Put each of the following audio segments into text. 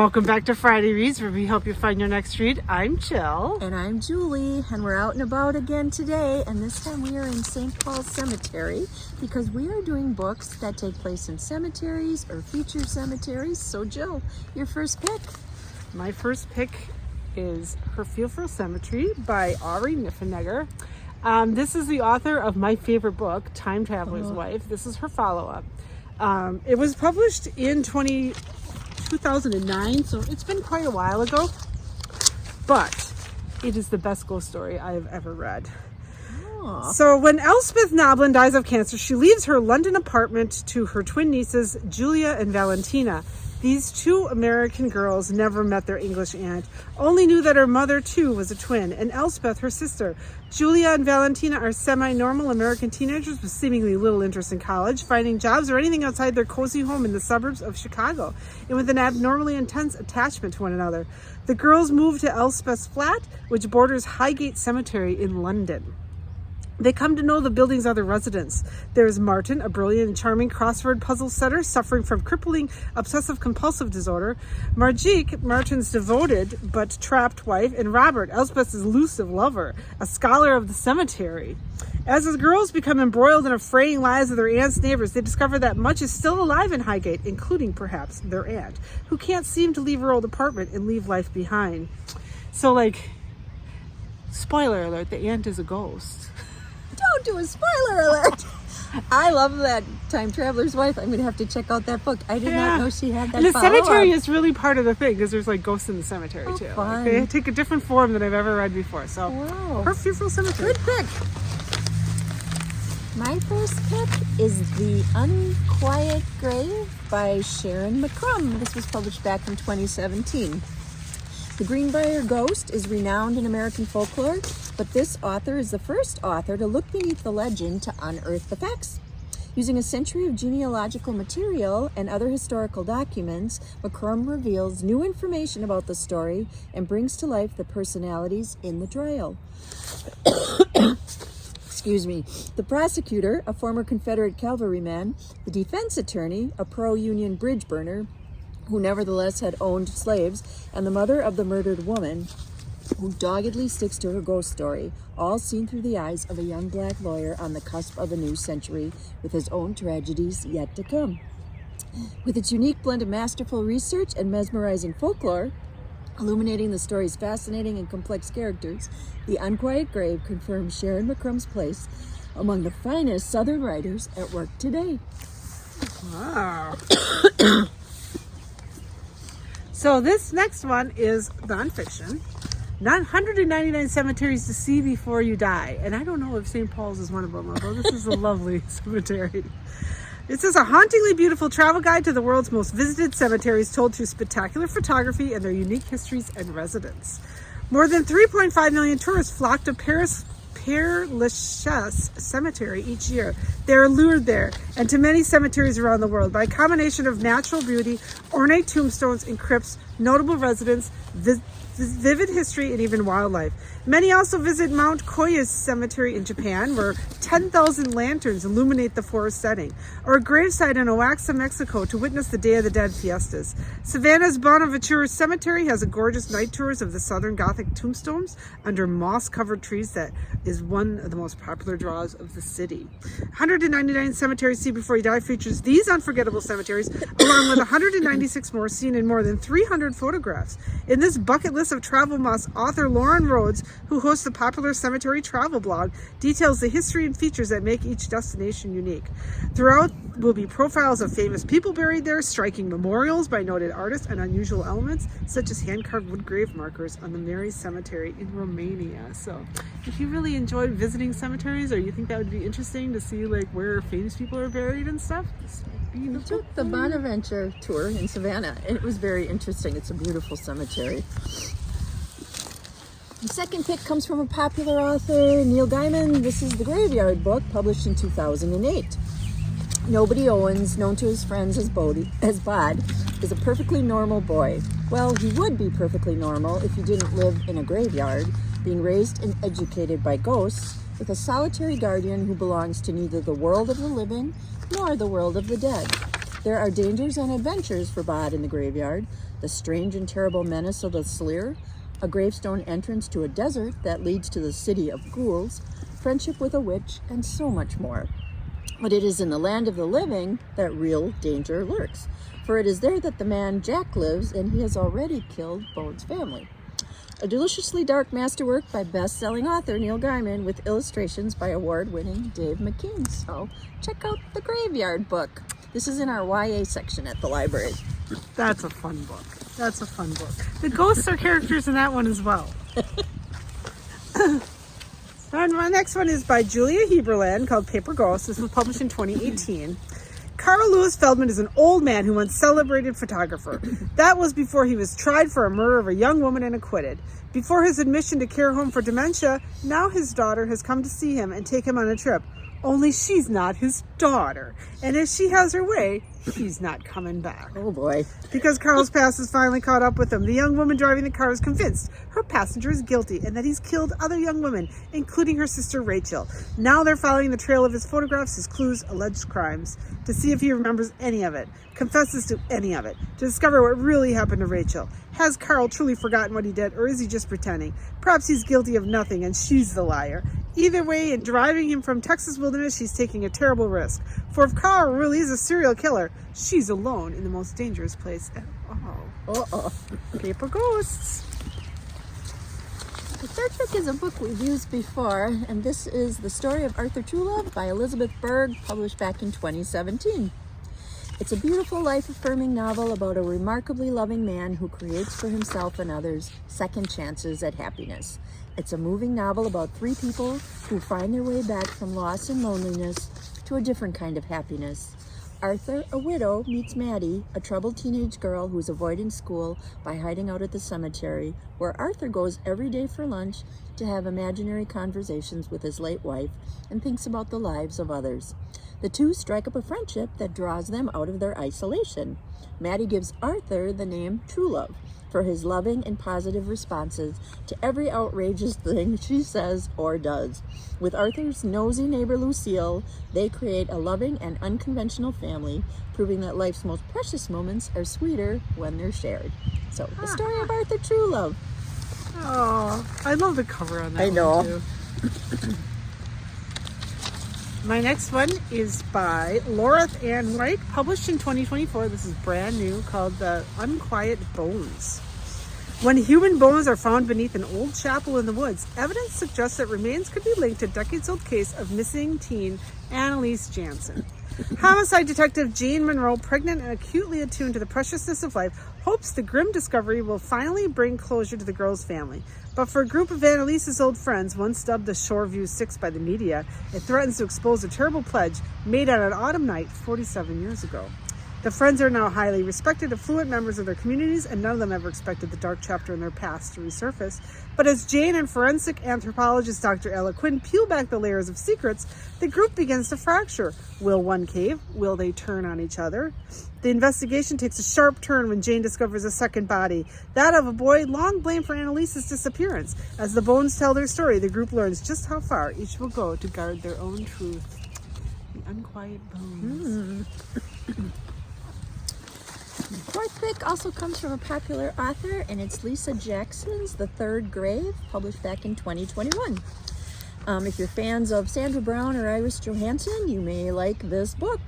Welcome back to Friday Reads, where we help you find your next read. I'm Jill. And I'm Julie, and we're out and about again today, and this time we are in St. Paul's Cemetery because we are doing books that take place in cemeteries or feature cemeteries. So Jill, your first pick? My first pick is Her Fearful Cemetery by Ari Niffenegger. This is the author of my favorite book, Time Traveler's Wife. This is her follow-up. It was published in 2009, so it's been quite a while ago, but it is the best ghost story I have ever read. Aww. So when Elspeth Noblin dies of cancer, she leaves her London apartment to her twin nieces, Julia and Valentina. These two American girls never met their English aunt, only knew that her mother too was a twin, and Elspeth, her sister. Julia and Valentina are semi-normal American teenagers with seemingly little interest in college, finding jobs, or anything outside their cozy home in the suburbs of Chicago, and with an abnormally intense attachment to one another. The girls move to Elspeth's flat, which borders Highgate Cemetery in London. They come to know the building's other residents. There's Martin, a brilliant and charming crossword puzzle setter suffering from crippling obsessive-compulsive disorder, Margique, Martin's devoted but trapped wife, and Robert, Elspeth's elusive lover, a scholar of the cemetery. As the girls become embroiled in the fraying lives of their aunt's neighbors, they discover that much is still alive in Highgate, including, perhaps, their aunt, who can't seem to leave her old apartment and leave life behind. So, spoiler alert, the aunt is a ghost. Don't do a spoiler alert. I love that Time Traveler's Wife. I'm going to have to check out that book. I did not know she had that. And the follow-up. cemetery is really part of the thing because there's ghosts in the cemetery too. Fun. They take a different form than I've ever read before. So, wow. Her Fearful Cemetery. Good pick. My first pick is The Unquiet Grave by Sharon McCrum. This was published back in 2017. The Greenbrier ghost is renowned in American folklore, but this author is the first author to look beneath the legend to unearth the facts. Using a century of genealogical material and other historical documents, McCrum reveals new information about the story and brings to life the personalities in the trial. Excuse me. The prosecutor, a former Confederate cavalryman, the defense attorney, a pro-Union bridge burner, who nevertheless had owned slaves, and the mother of the murdered woman, who doggedly sticks to her ghost story, all seen through the eyes of a young black lawyer on the cusp of a new century, with his own tragedies yet to come. With its unique blend of masterful research and mesmerizing folklore, illuminating the story's fascinating and complex characters, The Unquiet Grave confirms Sharon McCrum's place among the finest Southern writers at work today. Wow. So this next one is nonfiction. 199 Cemeteries to See Before You Die. And I don't know if St. Paul's is one of them, although this is a lovely cemetery. This is a hauntingly beautiful travel guide to the world's most visited cemeteries, told through spectacular photography and their unique histories and residents. More than 3.5 million tourists flock to Père Lachaise Cemetery each year. They are lured there and to many cemeteries around the world by a combination of natural beauty, ornate tombstones and crypts, notable residents, vivid history, and even wildlife. Many also visit Mount Koya's Cemetery in Japan, where 10,000 lanterns illuminate the forest setting, or a gravesite in Oaxaca, Mexico, to witness the Day of the Dead fiestas. Savannah's Bonaventura Cemetery has a gorgeous night tours of the Southern Gothic tombstones under moss-covered trees that is one of the most popular draws of the city. 199 Cemeteries See Before You Die features these unforgettable cemeteries, along with 196 more seen in more than 300 photographs. In this bucket list of travel musts, author Lauren Rhodes, who hosts the popular cemetery travel blog, details the history and features that make each destination unique. Throughout will be profiles of famous people buried there, striking memorials by noted artists, and unusual elements such as hand-carved wood grave markers on the Mary Cemetery in Romania. So if you really enjoyed visiting cemeteries, or you think that would be interesting to see where famous people are buried and stuff, We took the Bonaventure tour in Savannah, and it was very interesting. It's a beautiful cemetery. The second pick comes from a popular author, Neil Gaiman. This is The Graveyard Book, published in 2008. Nobody Owens, known to his friends as Bod, is a perfectly normal boy. Well, he would be perfectly normal if he didn't live in a graveyard, being raised and educated by ghosts, with a solitary guardian who belongs to neither the world of the living nor the world of the dead. There are dangers and adventures for Bod in the graveyard, the strange and terrible menace of the Slir, a gravestone entrance to a desert that leads to the city of ghouls, friendship with a witch, and so much more. But it is in the land of the living that real danger lurks, for it is there that the man Jack lives, and he has already killed Bones' family. A deliciously dark masterwork by best-selling author Neil Gaiman with illustrations by award-winning Dave McKean. So check out the Graveyard book. This is in our YA section at the library. That's a fun book. That's a fun book. The ghosts are characters in that one as well. And my next one is by Julia Heberland called Paper Ghosts. This was published in 2018. Carl Lewis Feldman is an old man who once celebrated photographer. That was before he was tried for a murder of a young woman and acquitted. Before his admission to care home for dementia, now his daughter has come to see him and take him on a trip. Only she's not his daughter. And if she has her way, he's not coming back. Oh boy. Because Carl's past has finally caught up with him, the young woman driving the car is convinced her passenger is guilty and that he's killed other young women, including her sister Rachel. Now they're following the trail of his photographs, his clues, alleged crimes, to see if he remembers any of it, confesses to any of it, to discover what really happened to Rachel. Has Carl truly forgotten what he did, or is he just pretending? Perhaps he's guilty of nothing and she's the liar. Either way, in driving him from Texas wilderness, she's taking a terrible risk. For if Carl really is a serial killer, she's alone in the most dangerous place at all. Uh-oh. Paper Ghosts. The third book is a book we've used before, and this is The Story of Arthur Trulove by Elizabeth Berg, published back in 2017. It's a beautiful, life-affirming novel about a remarkably loving man who creates for himself and others second chances at happiness. It's a moving novel about three people who find their way back from loss and loneliness to a different kind of happiness. Arthur, a widow, meets Maddie, a troubled teenage girl who's avoiding school by hiding out at the cemetery, where Arthur goes every day for lunch to have imaginary conversations with his late wife and thinks about the lives of others. The two strike up a friendship that draws them out of their isolation. Maddie gives Arthur the name Trulove for his loving and positive responses to every outrageous thing she says or does. With Arthur's nosy neighbor Lucille, they create a loving and unconventional family, proving that life's most precious moments are sweeter when they're shared. So, The Story of Arthur Trulove. Oh, I love the cover on that I know. one too. My next one is by Laura Ann Wright, published in 2024. This is brand new, called The Unquiet Bones. When human bones are found beneath an old chapel in the woods, evidence suggests that remains could be linked to a decades-old case of missing teen Annalise Jansen. Homicide detective Jane Monroe, pregnant and acutely attuned to the preciousness of life, hopes the grim discovery will finally bring closure to the girl's family. But for a group of Annalise's old friends, once dubbed the Shoreview Six by the media, it threatens to expose a terrible pledge made on an autumn night 47 years ago. The friends are now highly respected, affluent members of their communities, and none of them ever expected the dark chapter in their past to resurface. But as Jane and forensic anthropologist Dr. Ella Quinn peel back the layers of secrets, the group begins to fracture. Will one cave? Will they turn on each other? The investigation takes a sharp turn when Jane discovers a second body, that of a boy long blamed for Annalise's disappearance. As the bones tell their story, the group learns just how far each will go to guard their own truth. The Unquiet Bones. Fourth pick also comes from a popular author, and it's Lisa Jackson's The Third Grave, published back in 2021. If you're fans of Sandra Brown or Iris Johansson, you may like this book.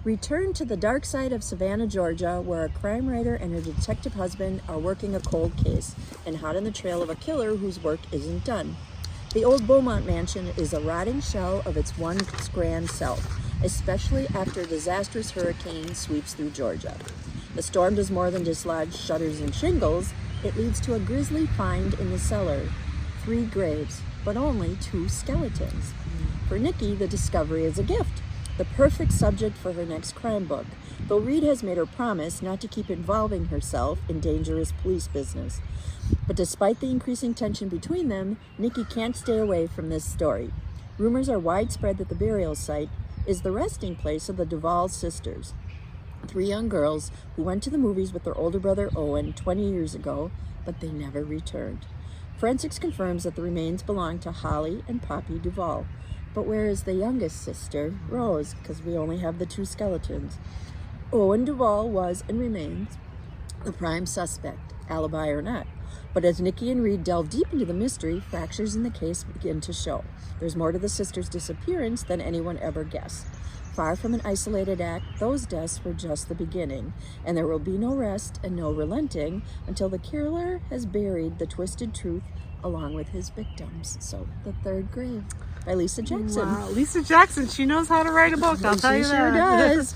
Return to the dark side of Savannah, Georgia, where a crime writer and her detective husband are working a cold case and hot on the trail of a killer whose work isn't done. The old Beaumont mansion is a rotting shell of its once grand self, especially after a disastrous hurricane sweeps through Georgia. The storm does more than dislodge shutters and shingles. It leads to a grisly find in the cellar. 3 graves, but only 2 skeletons. For Nikki, the discovery is a gift, the perfect subject for her next crime book, though Reed has made her promise not to keep involving herself in dangerous police business. But despite the increasing tension between them, Nikki can't stay away from this story. Rumors are widespread that the burial site is the resting place of the Duvall sisters, 3 young girls who went to the movies with their older brother Owen 20 years ago, but they never returned. Forensics confirms that the remains belong to Holly and Poppy Duvall. But where is the youngest sister, Rose? Because we only have the 2 skeletons. Owen Duvall was and remains the prime suspect, alibi or not. But as Nikki and Reed delve deep into the mystery, fractures in the case begin to show. There's more to the sisters' disappearance than anyone ever guessed. Far from an isolated act, those deaths were just the beginning, and there will be no rest and no relenting until the killer has buried the twisted truth along with his victims. So, The Third Grave by Lisa Jackson. Wow, Lisa Jackson, she knows how to write a book, I'll tell you She that. sure does.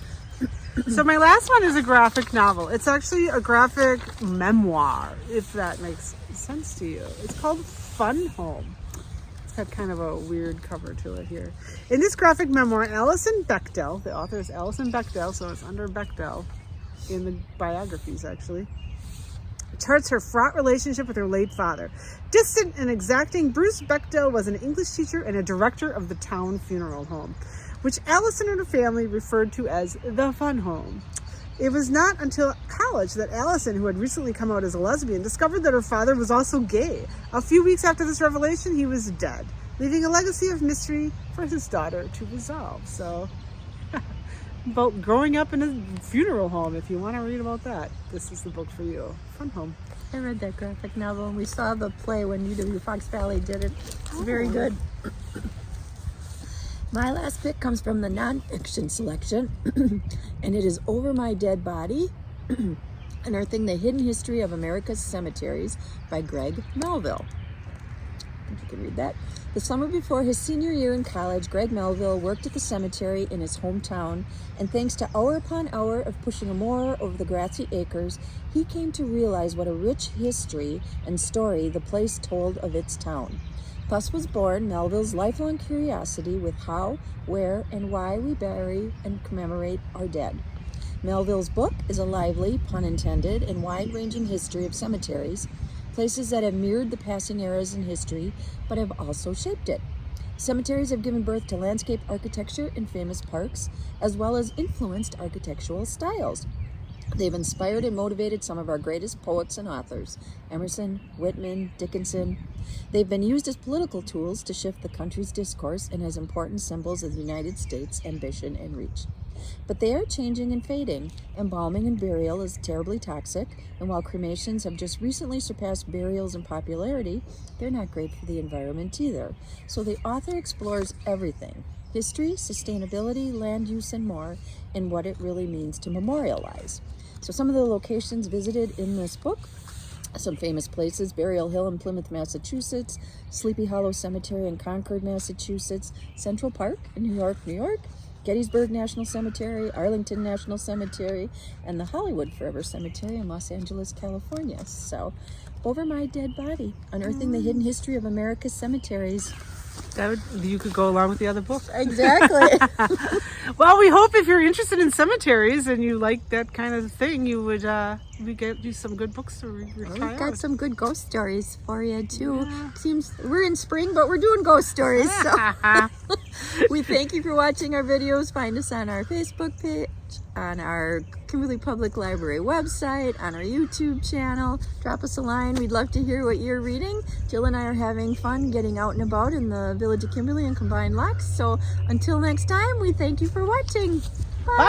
So my last one is a graphic novel. It's actually a graphic memoir, if that makes sense to you. It's called Fun Home. It's got kind of a weird cover to it here. In this graphic memoir, Alison Bechdel, the author is Alison Bechdel, so it's under Bechdel in the biographies actually, charts her fraught relationship with her late father. Distant and exacting, Bruce Bechdel was an English teacher and a director of the town funeral home, which Allison and her family referred to as the Fun Home. It was not until college that Allison, who had recently come out as a lesbian, discovered that her father was also gay. A few weeks after this revelation, he was dead, leaving a legacy of mystery for his daughter to resolve. So, about growing up in a funeral home, if you want to read about that, this is the book for you. Fun Home. I read that graphic novel, and we saw the play when UW Fox Valley did it. It's very good. My last pick comes from the nonfiction selection, and it is Over My Dead Body, Unearthing the Hidden History of America's Cemeteries by Greg Melville. I think you can read that. The summer before his senior year in college, Greg Melville worked at the cemetery in his hometown, and thanks to hour upon hour of pushing a mower over the grassy acres, he came to realize what a rich history and story the place told of its town. Thus was born Melville's lifelong curiosity with how, where, and why we bury and commemorate our dead. Melville's book is a lively, pun intended, and wide-ranging history of cemeteries, places that have mirrored the passing eras in history, but have also shaped it. Cemeteries have given birth to landscape architecture in famous parks, as well as influenced architectural styles. They've inspired and motivated some of our greatest poets and authors, Emerson, Whitman, Dickinson. They've been used as political tools to shift the country's discourse and as important symbols of the United States' ambition and reach. But they are changing and fading. Embalming and burial is terribly toxic, and while cremations have just recently surpassed burials in popularity, they're not great for the environment either. So the author explores everything: history, sustainability, land use, and more, and what it really means to memorialize. So some of the locations visited in this book: some famous places: Burial Hill in Plymouth, Massachusetts, Sleepy Hollow Cemetery in Concord, Massachusetts, Central Park in New York, New York, Gettysburg National Cemetery, Arlington National Cemetery, and the Hollywood Forever Cemetery in Los Angeles, California. So, Over My Dead Body, Unearthing the Hidden History of America's Cemeteries. You could go along with the other book. Exactly. Well, we hope if you're interested in cemeteries and you like that kind of thing, you would we get you some good books to read. We've got some good ghost stories for you too. Yeah. Seems we're in spring, but we're doing ghost stories. So we thank you for watching our videos. Find us on our Facebook page, on our Kimberly Public Library website, on our YouTube channel. Drop us a line. We'd love to hear what you're reading. Jill and I are having fun getting out and about in the village of Kimberly and Combined Locks. So until next time, we thank you for watching. Bye.